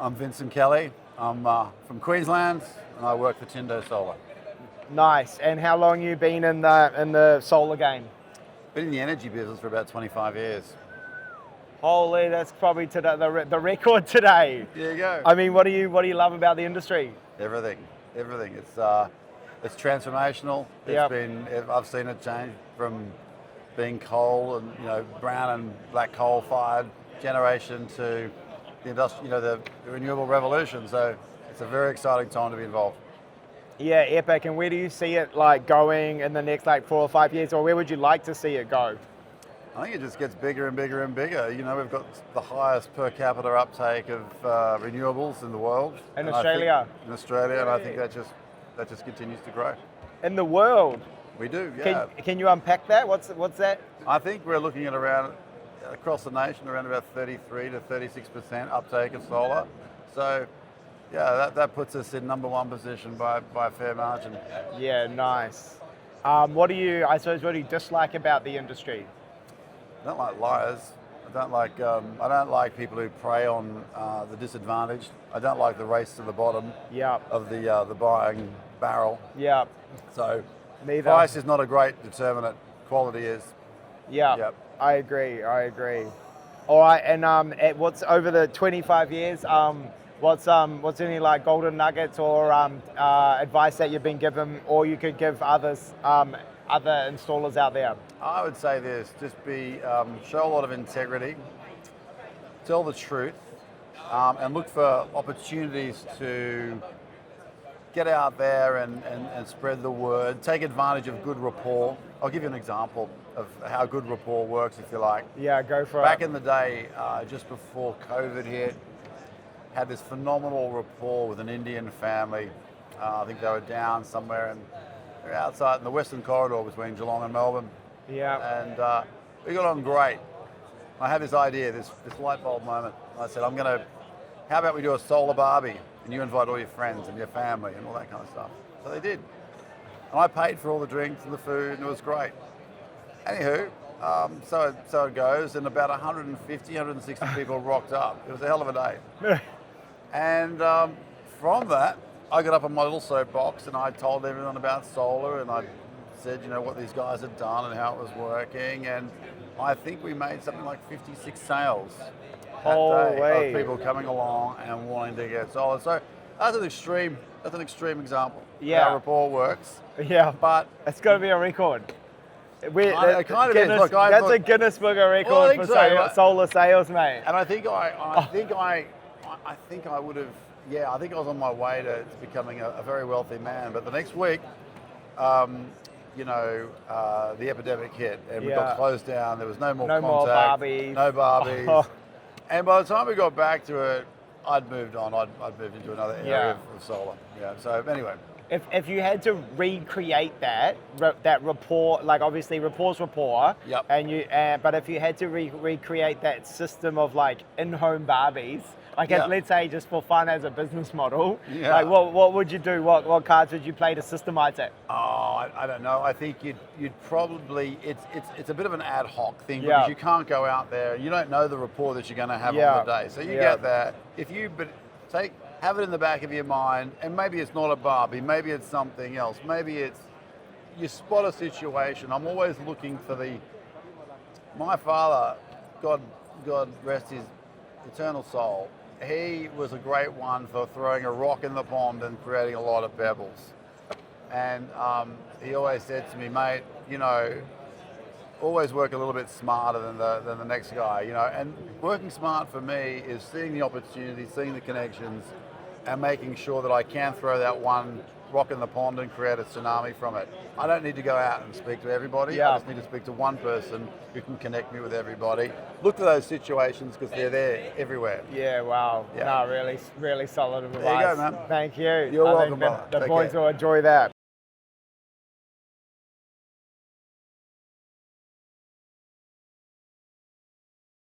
I'm Vincent Kelly. I'm from Queensland and I work for Tindo Solar. Nice. And how long you been in the solar game? Been in the energy business for about 25 years. Holy, that's probably today, the record today. There you go. I mean, what do you love about the industry? Everything. It's transformational. Yep. I've seen it change from being coal and brown and black coal fired generation to the renewable revolution. So it's a very exciting time to be involved. Yeah, epic. And where do you see it going in the next 4 or 5 years, or where would you like to see it go? I think it just gets bigger and bigger and bigger. We've got the highest per capita uptake of renewables in the world. In Australia? In Australia, and I think that just continues to grow. In the world? We do, yeah. Can you unpack that? What's that? I think we're looking at across the nation, around about 33 to 36% uptake of solar. So, yeah, that puts us in number one position by a fair margin. Yeah, nice. What do you dislike about the industry? I don't like liars. I don't like people who prey on the disadvantaged. I don't like the race to the bottom of the buying barrel. Yeah. So neither. Price is not a great determinant. Quality is. Yeah. Yep. I agree. All right. And what's over the 25 years? What's any golden nuggets or advice that you've been given, or you could give others? Other installers out there? I would say this, just show a lot of integrity, tell the truth, and look for opportunities to get out there and spread the word, take advantage of good rapport. I'll give you an example of how good rapport works, if you like. Yeah, go for it. Back in the day, just before COVID hit, had this phenomenal rapport with an Indian family. I think they were down somewhere and outside in the Western Corridor between Geelong and Melbourne. Yeah. And we got on great. I had this idea, this light bulb moment. I said, how about we do a solar barbie and you invite all your friends and your family and all that kind of stuff. So they did. And I paid for all the drinks and the food and it was great. Anywho, so it goes, and about 150, 160 people rocked up. It was a hell of a day. And from that, I got up on my little soapbox and I told everyone about solar and I said, what these guys had done and how it was working, and I think we made something like 56 sales that day of people coming along and wanting to get solar. So that's an extreme example of how rapport works. Yeah, but it's got to be a record. It kind of is. Look, that's a Guinness Book of Records for solar sales, mate. And I think I would have. Yeah, I think I was on my way to becoming a very wealthy man. But the next week, the epidemic hit and we got closed down. There was no more contact, no Barbies. Oh. And by the time we got back to it, I'd moved on. I'd moved into another area of solar. Yeah. So anyway. If you had to recreate that rapport, obviously rapport's rapport. Yep. And but if you had to recreate that system of in-home Barbies. Let's say just for fun as a business model, what would you do? What cards would you play to systemize it? Oh, I don't know. I think you'd probably, it's a bit of an ad hoc thing because you can't go out there, you don't know the rapport that you're going to have on the day. So you get that. Have it in the back of your mind, and maybe it's not a Barbie, maybe it's something else. Maybe you spot a situation. I'm always looking for my father, God rest his eternal soul, he was a great one for throwing a rock in the pond and creating a lot of pebbles. And he always said to me, mate, always work a little bit smarter than the next guy, And working smart for me is seeing the opportunity, seeing the connections, and making sure that I can throw that one rock in the pond and create a tsunami from it. I don't need to go out and speak to everybody. I just need to speak to one person who can connect me with everybody. Look for those situations because they're there everywhere. Yeah, wow. Yeah. No, really, really solid advice. There you go, man. Thank you. You're welcome, brother. The boys will enjoy that.